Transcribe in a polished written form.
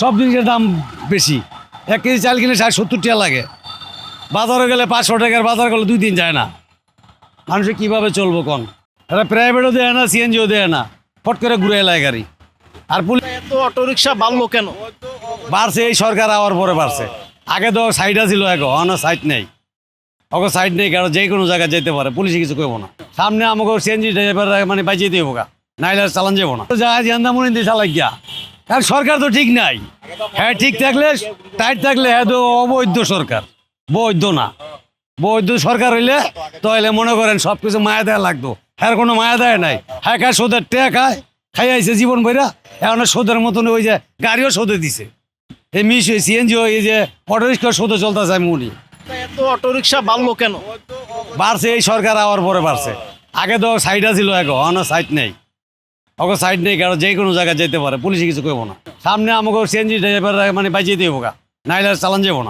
সব জিনিসের দাম বেশি। 1 কেজি চাল কিনে 60-70 টাকা লাগে। বাজারে গেলে 500 টাকার বাজার করলে 2 দিন যায় না। মানুষে কীভাবে চলবো কোন? এরা প্রাইভেটও দেয় না, সিএনজিও দেয় না, ফট করে ঘুরে এলায় গাড়ি। আর পুলিশ এত অটোরিকশা বাড়লো কেন? বাড়ছে, এই সরকার আওয়ার পরে বাড়ছে। আগে তো সাইড ছিল, এখন সাইড নেই। ওকে সাইড নেই, কারণ যে কোনো জায়গায় যেতে পারে, পুলিশে কিছু করবো না। সামনে আমাকে সিএনজি ড্রাইভার মানে বাঁচিয়ে দেবো গা, নাইলে আর চালান যাবো না। জাহাজ জান্দামুনি দিয়ে চালাই গিয়া, কারণ সরকার তো ঠিক নাই। হ্যাঁ ঠিক থাকলে, টাইট থাকলে হ্যাঁ তো অবৈধ সরকার, বৈধ না। বৈধ সরকার হইলে তাহলে মনে করেন সব কিছু মায়া দেয়া লাগতো। হ্যাঁ কোনো মায়া দেয় নাই। হ্যাঁ খায় সোদের টেয়া খায়, খাই আইছে জীবন বইরা। এখন সোদের মতন ওই যে গাড়িও সোদে দিছে। এই সিএনজি এই যে অটোরিক্সা সোদে চলতেছে আমি উনি। এত অটোরিকশা বাড়লো কেন? বাড়ছে, এই সরকার আওয়ার পরে বাড়ছে। আগে তো সাইড ছিল, এখন সাইড নেই। ওকে সাইড নেই, কারণ যে কোনো জায়গায় যেতে পারে, পুলিশে কিছু করবো না। সামনে আমাকে সিএনজি ড্রাইভার মানে বাঁচিয়ে দেবো গা, নাইলে আর চালান যাবো না।